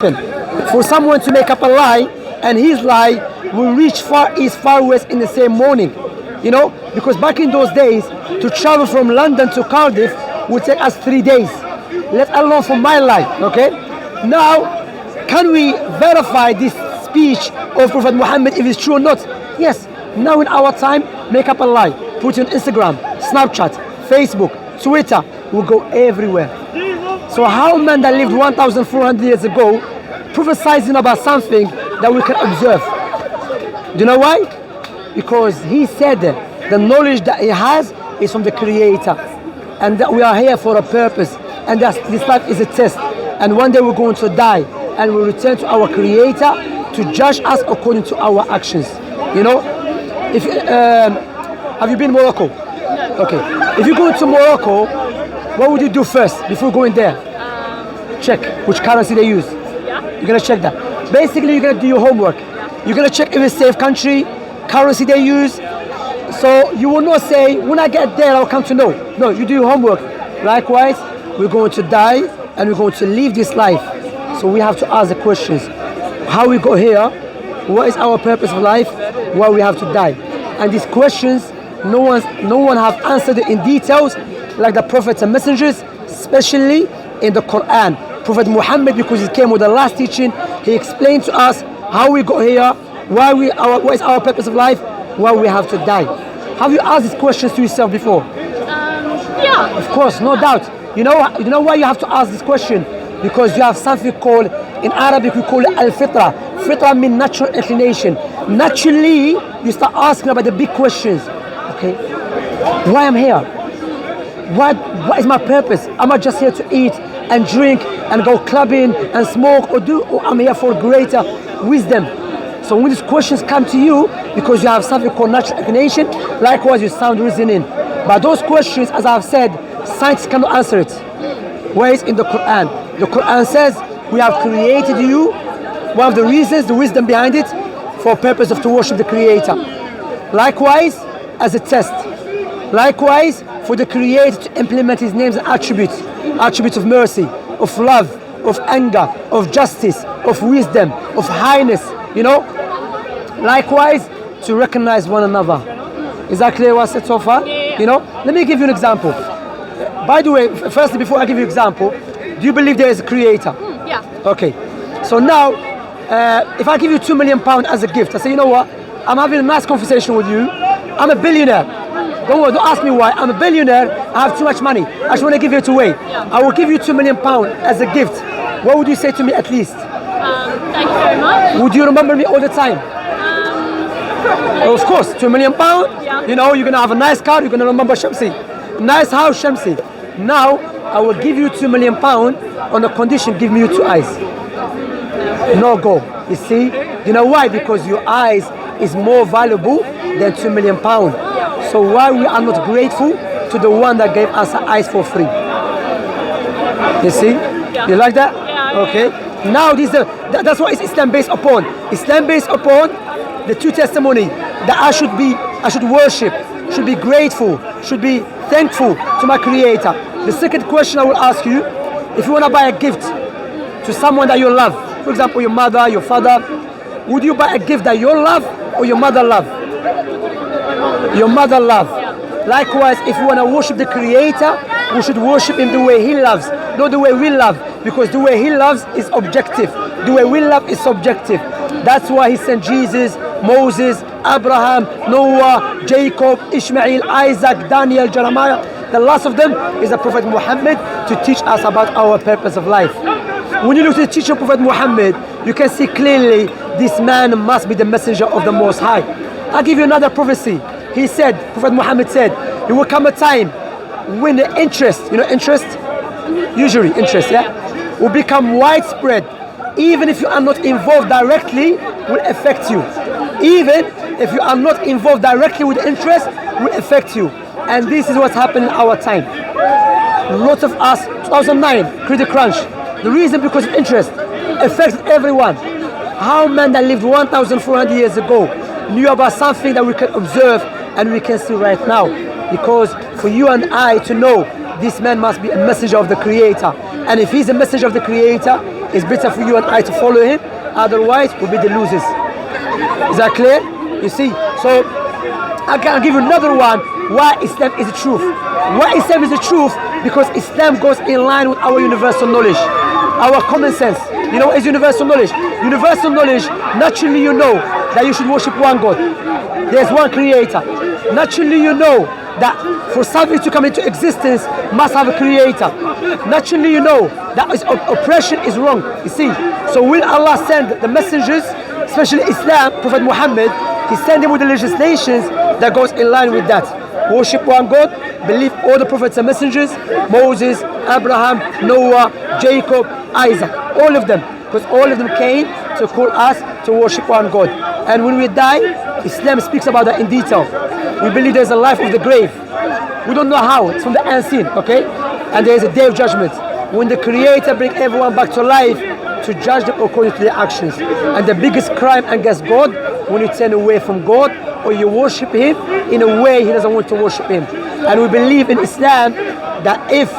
for someone to make up a lie, and his lie will reach far east, far west in the same morning. You know, because back in those days, to travel from London to Cardiff would take us 3 days, let alone for my lie. Okay, now can we verify this speech of Prophet Muhammad if it's true or not? Yes. Now in our time, make up a lie, put it on Instagram, Snapchat, Facebook, Twitter, will go everywhere. So how man that lived 1,400 years ago prophesizing about something that we can observe? Do you know why? Because he said that the knowledge that he has is from the Creator, and that we are here for a purpose, and that this life is a test, and one day we're going to die and we'll return to our Creator to judge us according to our actions. You know, if have you been to Morocco? No. Okay. If you go to Morocco, what would you do first before going there? Check which currency they use. Yeah. You're gonna check that. Basically, you're gonna do your homework. You're gonna check if it's a safe country, currency they use. So you will not say, when I get there, I'll come to know. No, you do your homework. Likewise, we're going to die and we're going to leave this life. So we have to ask the questions. How we got here? What is our purpose of life? Why we have to die? And these questions, no one have answered it in details like the prophets and messengers, especially in the Quran. Prophet Muhammad, because he came with the last teaching, he explained to us how we got here, what is our purpose of life, why we have to die. Have you asked these questions to yourself before? Yeah. Of course, no doubt. You know why you have to ask this question? Because you have something called, in Arabic we call it al-Fitra. Fitra means natural inclination. Naturally, you start asking about the big questions. Okay, why I'm here? What is my purpose? Am I just here to eat and drink and go clubbing and smoke, or I'm here for greater wisdom? So when these questions come to you, because you have something called natural inclination, likewise you sound reasoning. But those questions, as I've said, science cannot answer it. Whereas in the Quran, the Quran says we have created you. One of the reasons, the wisdom behind it, for purpose of to worship the Creator. Likewise, as a test. Likewise, for the Creator to implement His names and attributes of mercy, of love, of anger, of justice, of wisdom, of highness. You know. Likewise, to recognize one another. Is that clear what I said so far? Yeah. You know. Let me give you an example. By the way, firstly, before I give you an example, do you believe there is a Creator? Yeah. Okay. So now, if I give you £2 million as a gift, I say, you know what? I'm having a nice conversation with you. I'm a billionaire. Don't worry, don't ask me why. I'm a billionaire. I have too much money. I just want to give it away. Yeah. I will give you £2 million as a gift. What would you say to me at least? Thank you very much. Would you remember me all the time? Well, of course, £2 million. Yeah. You know, you're gonna have a nice car. You're gonna remember Shamsi. Nice house, Shamsi. Now I will give you £2 million on the condition, give me your 2 eyes. No go. You see? You know why? Because your eyes is more valuable than £2 million. So why we are not grateful to the one that gave us our eyes for free? You see? Yeah. You like that? Yeah. Okay. Now that's what Islam based upon. Islam based upon the 2 testimony that I should worship, should be grateful, should be thankful to my Creator. The second question I will ask you, if you want to buy a gift to someone that you love, for example, your mother, your father, would you buy a gift that you love or your mother love? Your mother love. Likewise, if you want to worship the Creator, we should worship Him the way He loves, not the way we love, because the way He loves is objective. The way we love is subjective. That's why He sent Jesus, Moses, Abraham, Noah, Jacob, Ishmael, Isaac, Daniel, Jeremiah. The last of them is the Prophet Muhammad to teach us about our purpose of life. When you look at the teaching of Prophet Muhammad, you can see clearly this man must be the messenger of the Most High. I'll give you another prophecy. He said, Prophet Muhammad said, there will come a time when the interest, usually interest, will become widespread. Even if you are not involved directly, will affect you. Even if you are not involved directly with interest, will affect you. And this is what's happened in our time. Lots of us, 2009, credit crunch. The reason because of interest affects everyone. How men that lived 1,400 years ago knew about something that we can observe and we can see right now. Because for you and I to know, this man must be a messenger of the Creator. And if he's a messenger of the Creator, it's better for you and I to follow him. Otherwise, we'll be the losers. Is that clear? You see? So, I can give you another one. Why Islam is the truth. Why Islam is the truth? Because Islam goes in line with our universal knowledge, our common sense. You know what is universal knowledge? Universal knowledge, naturally you know that you should worship one God. There's one creator. Naturally you know that for something to come into existence must have a creator. Naturally you know that oppression is wrong. You see? So when Allah sent the messengers, especially Islam, Prophet Muhammad, he sent them with the legislations that goes in line with that. Worship one God, believe all the prophets and messengers, Moses, Abraham, Noah, Jacob, Isaac, all of them. Because all of them came to call us to worship one God. And when we die, Islam speaks about that in detail. We believe there's a life of the grave. We don't know how, it's from the unseen, okay? And there is a day of judgment. When the Creator brings everyone back to life to judge them according to their actions. And the biggest crime against God, when you turn away from God or you worship Him in a way He doesn't want to worship Him. And we believe in Islam that if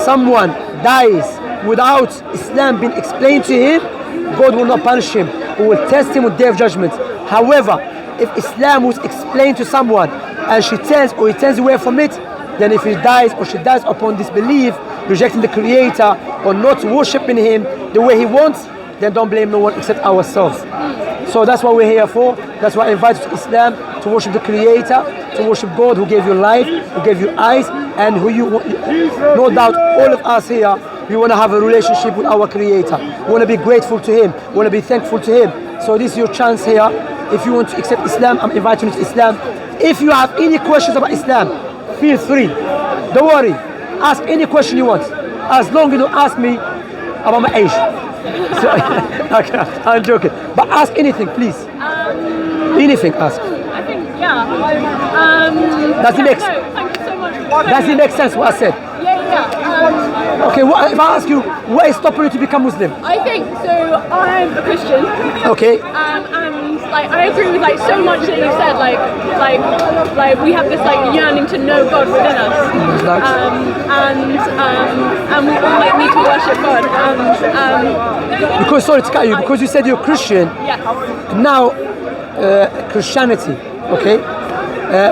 someone dies without Islam being explained to him, God will not punish him. He will test him with day of judgment. However, if Islam was explained to someone and she turns or he turns away from it, then if he dies or she dies upon disbelief, rejecting the Creator or not worshiping Him the way He wants, then don't blame no one except ourselves. So that's what we're here for. That's why I invite you to Islam, to worship the Creator, to worship God who gave you life, who gave you eyes, and who you, no doubt all of us here, we want to have a relationship with our Creator. We want to be grateful to Him. We want to be thankful to Him. So this is your chance here. If you want to accept Islam, I'm inviting you to Islam. If you have any questions about Islam, feel free. Don't worry. Ask any question you want. As long as you don't ask me about my age. So, okay, I'm joking. But ask anything, please. Anything, ask. I think, yeah. Does it make no, thank you so much. Does it make sense what I said? Yeah. Okay, if I ask you, what is stopping you to become Muslim? I think so. I'm a Christian. Okay. And like I agree with like so much that you said. Like we have this like yearning to know God within us. And we all like need to worship God. Because sorry to cut you. Because you said you're Christian. Yes. Now, Christianity. Okay.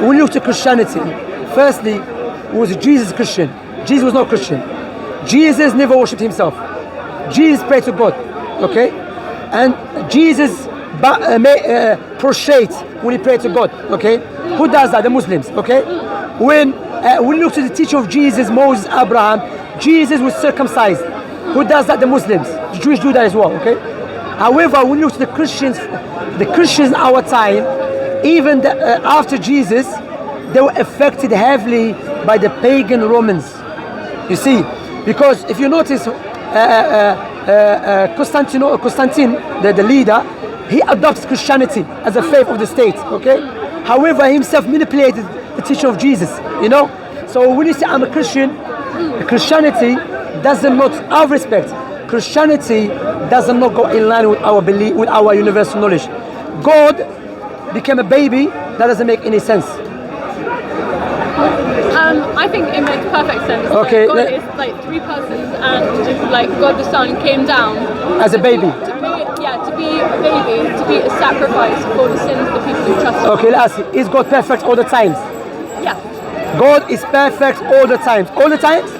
When you look to Christianity, firstly, was Jesus Christian? Jesus was not Christian. Jesus never worshipped himself. Jesus prayed to God, okay? And Jesus prostrate when he prayed to God, okay? Who does that? The Muslims, okay? When we look to the teaching of Jesus, Moses, Abraham, Jesus was circumcised. Who does that? The Muslims. The Jews do that as well, okay? However, when you look to the Christians in our time, even after Jesus, they were affected heavily by the pagan Romans. You see, because if you notice, Constantine, the leader, he adopts Christianity as a faith of the state. Okay. However, he himself manipulated the teaching of Jesus. You know. So when you say I'm a Christian, Christianity does not, out of respect, Christianity does not go in line with our belief, with our universal knowledge. God became a baby. That doesn't make any sense. I think it makes perfect sense. Okay. God is like three persons, and like God the Son came down as a baby. To be a baby, to be a sacrifice for the sins of the people who trust Him. Okay, let's see. Is God perfect all the times? Yeah. God is perfect all the times. All the times?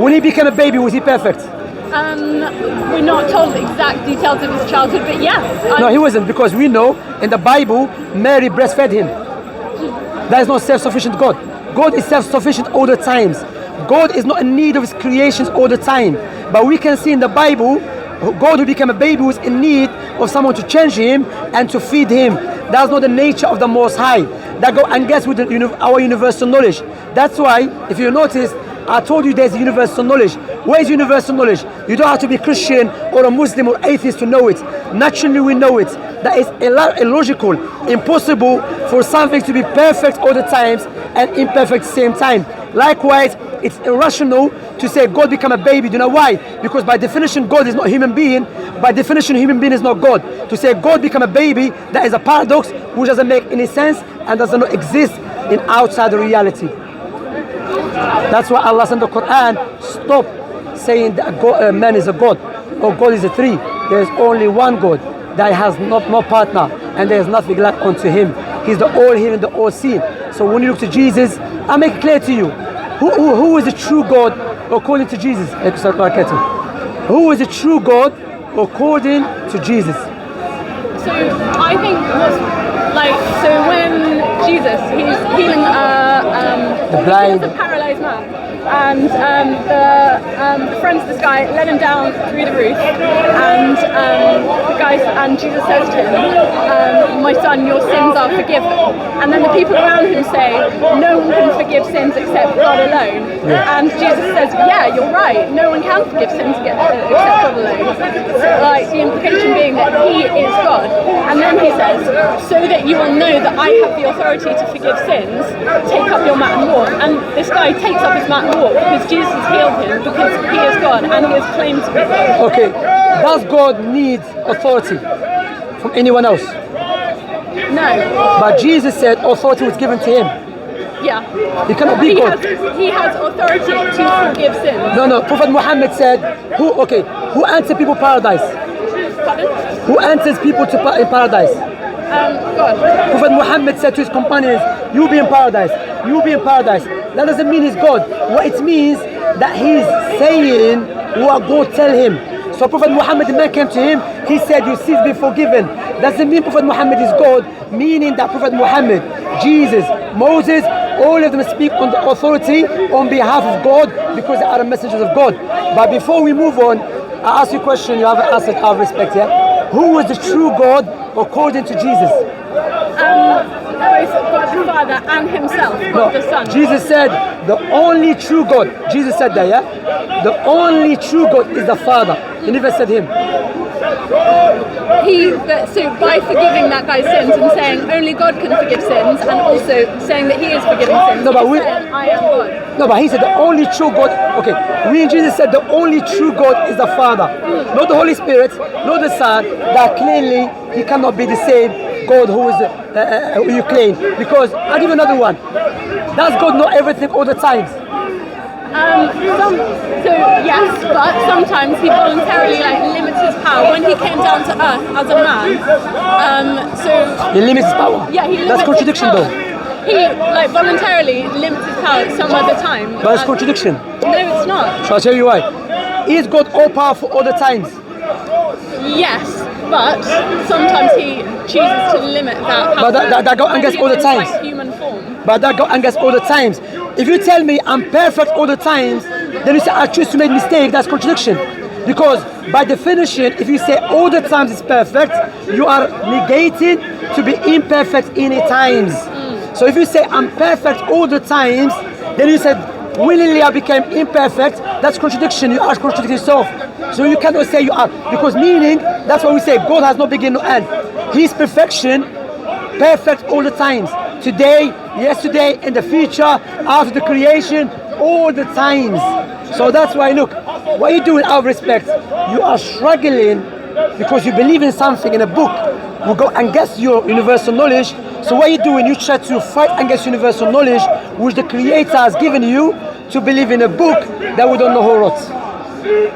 When he became a baby, was he perfect? We're not told the exact details of his childhood, but yes. No, he wasn't, because we know in the Bible, Mary breastfed him. That is not self-sufficient God. God is self-sufficient all the times. God is not in need of his creations all the time. But we can see in the Bible, God who became a baby was in need of someone to change him and to feed him. That's not the nature of the Most High. That goes against with our universal knowledge. That's why, if you notice, I told you there's universal knowledge. Where is universal knowledge? You don't have to be Christian or a Muslim or atheist to know it. Naturally we know it. That is illogical, impossible for something to be perfect all the times and imperfect at the same time. Likewise, it's irrational to say God became a baby. Do you know why? Because by definition, God is not a human being. By definition, a human being is not God. To say God became a baby, that is a paradox which doesn't make any sense and does not exist in outside reality. That's why Allah said in the Quran, stop saying that man is a God. oh, God is a three. There's only one God that has no partner, and there is nothing like unto him. He's the all-hearing, the all-seeing. So when you look to Jesus, I make it clear to you, who is the true God according to Jesus? Who is the true God according to Jesus? So I think when Jesus, he's healing The blind. a paralyzed man, and the friends of this guy let him down through the roof, and Jesus says to him, "My son, your sins are forgiven." And then the people around him say, "No one can forgive sins except God alone." Yeah. And Jesus says, "Yeah, you're right. No one can forgive sins except God alone." Like the implication being that He is God. And then He says, "So that you will know that I have the authority to forgive sins, take up your mat and walk." And this guy takes up his mat and walk because Jesus has healed him, because He is God and He is claimed to be God. Okay, does God need authority from anyone else? No. But Jesus said authority was given to him. Yeah. He cannot be God. He has authority to forgive sins. No. Prophet Muhammad said, who enters people paradise? Pardon? Who enters people in paradise? God. Prophet Muhammad said to his companions, "You be in paradise. You be in paradise." That doesn't mean he's God. What it means that he's saying what God tell him. So Prophet Muhammad, the man came to him, he said, "Your sins be forgiven." Doesn't mean Prophet Muhammad is God, meaning that Prophet Muhammad, Jesus, Moses, all of them speak on the authority on behalf of God because they are the messengers of God. But before we move on, I ask you a question, you haven't answered out of respect, yeah? Who is the true God according to Jesus? Both God the Father and Himself, God the Son. Jesus said the only true God. Jesus said that, yeah? The only true God is the Father. He never said him. So by forgiving that guy's sins and saying only God can forgive sins, and also saying that He is forgiving sins, No, but He's saying, I am God. No, but he said the only true God. Okay, Jesus said the only true God is the Father, not the Holy Spirit, not the Son. That clearly He cannot be the same God who is who you claim. Because I'll give you another one. Does God know everything all the time? Yes, but sometimes He voluntarily limits His power. When He came down to earth as a man, He limits his power. Yeah, He limits That's contradiction, his power. though. He voluntarily limits His power at some other time. But it's contradiction. No, it's not. So I'll tell you why. Is God all powerful all the times? Yes, but sometimes He chooses to limit that power. But that go against all the times. Human form. But that go against all the times. If you tell me I'm perfect all the times, then you say I choose to make mistake. That's contradiction. Because by definition, if you say all the times it's perfect, you are negating to be imperfect any times. So if you say I'm perfect all the times, then you said willingly I became imperfect. That's contradiction. You are contradicting yourself. So you cannot say you are, because meaning that's why we say God has no beginning no end. His perfection, perfect all the times. Today, yesterday, in the future, after the creation, all the times. So that's why, look, what you do out of respect, you are struggling because you believe in something in a book will go against your universal knowledge. So what you do when you try to fight against universal knowledge, which the Creator has given you, to believe in a book that we don't know who wrote.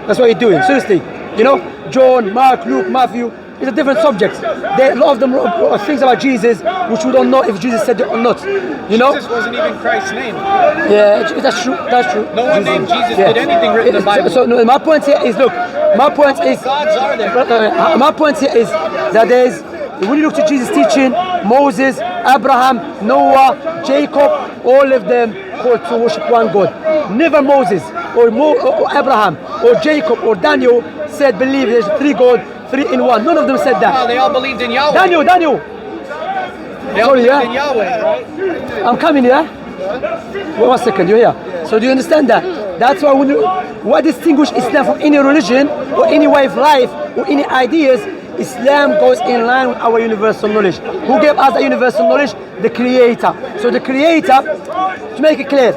That's what you're doing, seriously. You know, John, Mark, Luke, Matthew, it's a different subject. A lot of them are things about Jesus which we don't know if Jesus said it or not. You know? Jesus wasn't even Christ's name. Yeah, that's true. That's true. No one named Jesus did anything written in the Bible. So no, my point here is, look, my point is, gods are there? my point here is that there's, when you look to Jesus' teaching, Moses, Abraham, Noah, Jacob, all of them called to worship one God. Never Moses or Abraham or Jacob or Daniel said believe there's three God, three in one. None of them said that. No, they all believed in Yahweh. Daniel. They all believed in Yahweh, right? I'm coming, yeah? Wait 1 second, you're here. So do you understand that? That's why what distinguishes Islam from any religion or any way of life or any ideas, Islam goes in line with our universal knowledge. Who gave us that universal knowledge? The Creator. So the Creator, to make it clear,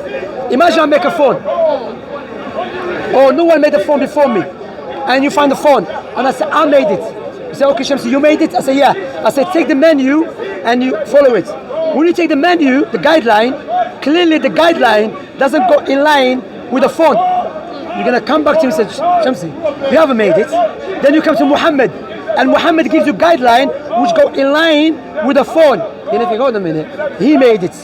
imagine I make a phone. Or no one made a phone before me. And you find the phone. And I say, I made it. You say, okay, Shamsi, you made it? I say, yeah. I say, take the menu and you follow it. When you take the menu, the guideline, clearly the guideline doesn't go in line with the phone. you're gonna come back to him and say, Shamsi, you haven't made it. Then you come to Muhammad, and Muhammad gives you guideline which go in line with the phone. You know, if you go, wait a minute, he made it.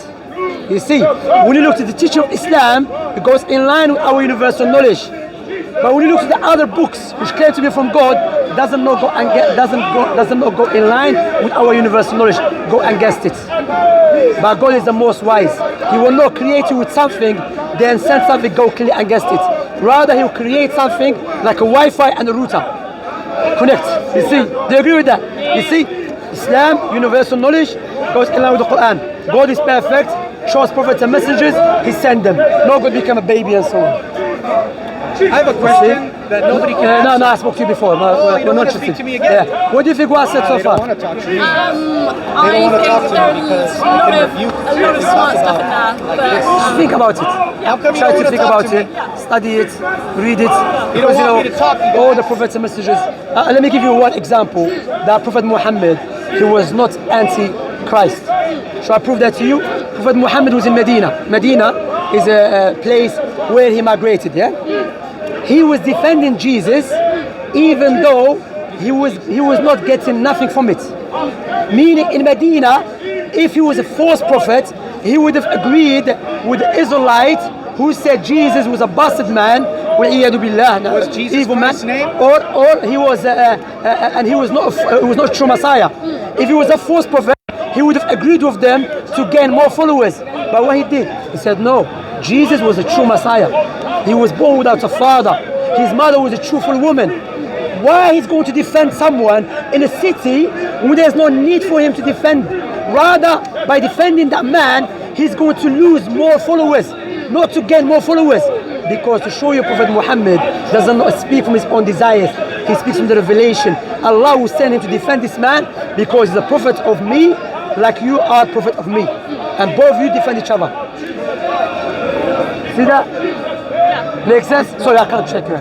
You see, when you look at the teaching of Islam, it goes in line with our universal knowledge. But when you look at the other books which claim to be from God, doesn't not go in line with our universal knowledge. Go against it. But God is the most wise. He will not create you with something, then send something go clear against it. Rather, He will create something like a Wi-Fi and a router. Connect. You see? Do you agree with that? You see? Islam, universal knowledge, goes in line with the Quran. God is perfect, shows prophets and messengers, He sent them. No God become a baby and so on. I have a question that nobody can answer. No, I spoke to you before. You don't want to speak to me again? Yeah. What do you think what I said so They far? don't want to talk to me. I think there's a lot of smart stuff in there, but Think about it. How come you Try don't to want to think talk about to it. me? Study it. Read it. You don't want me to talk, you all guys. the prophets and messengers. Let me give you one example. That Prophet Muhammad, he was not anti-Christ. Shall I prove that to you? Prophet Muhammad was in Medina. Medina is a place where he migrated. Yeah. He was defending Jesus, even though he was not getting nothing from it. Meaning in Medina, if he was a false prophet, he would have agreed with the Israelites who said Jesus was a bastard man, was Jesus evil man, Christ's name? or he was and he was not a true Messiah. If he was a false prophet, he would have agreed with them to gain more followers. But what he did, he said no. Jesus was a true Messiah. He was born without a father. His mother was a truthful woman. Why he's going to defend someone in a city when there's no need for him to defend? Rather, by defending that man, he's going to lose more followers, not to gain more followers. Because to show you Prophet Muhammad does not speak from his own desires. He speaks from the revelation. Allah will send him to defend this man because he's a prophet of me, like you are a prophet of me. And both of you defend each other. See that? Makes sense? Sorry, I can't check you.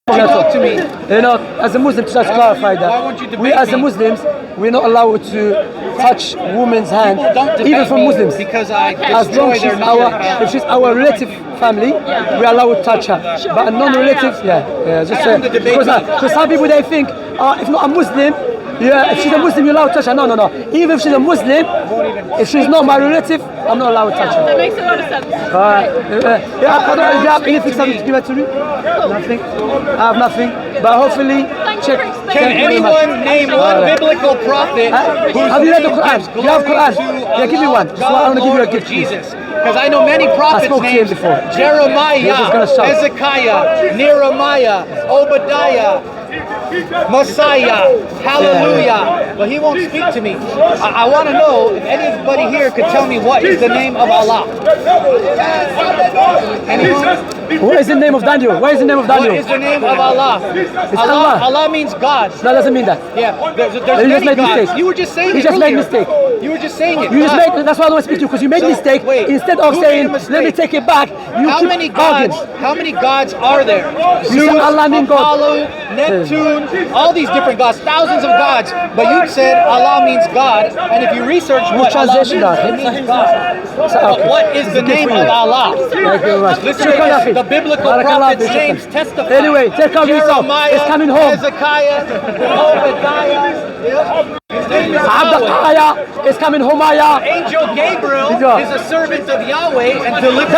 Talk to me. You know, as a Muslim, to just clarify that. Why won't you debate We as a me? Muslims, we're not allowed to touch women's hand, People don't debate even from me Muslims. because I As long destroy as their knowledge. if she's our relative family, we're allowed to touch her. But a non-relative, just come to debate because some people they think, if not a Muslim, if she's a Muslim, you're allowed to touch her. No. Even if she's a Muslim, if she's not my relative, I'm not allowed to touch her. that makes a lot of sense. Do you have anything to give it to me? Nothing. I have nothing. But hopefully, check. Can anyone name one biblical prophet whose Have you read the name Quran? gives You have glory Quran? to Yeah, give me Allah, one. So I God, want to give you a Lord, gift. Jesus. Because I know many prophets spoke to him named before. He was Jeremiah, gonna shout. Hezekiah, Nehemiah, Obadiah, Messiah, hallelujah. But he won't speak to me. I want to know if anybody here could tell me what is the name of Allah. Anyone? What is the name of Daniel? What is the name of What Daniel? is the name of Allah? Allah. Allah means God. That doesn't mean that. Yeah, there's You many just made gods. mistake. You were just saying You it just made earlier. mistake. You were just saying it. You just God. made. That's why I don't want to speak to you because you made So, mistake. wait, Instead of who saying, made a "Let me mistake? take it back," you How keep many arguing. gods? How many gods are there? You said Allah means God. Apollo, Neptune, all these different gods, thousands of gods. But you said Allah means God, and if you research what Allah means, translation that? it means God. But what is the It's a name different- of Allah? Thank you very much. Listen Shukran, to Akhi. this. The biblical Barakallah, prophets' Bishop. names testify. Anyway, take care of yourself. Jeremiah, It's coming home. Hezekiah, Obadiah. His name is Yahweh. Abdul is coming home. Angel Gabriel Yeah. is a servant of Yahweh and delivers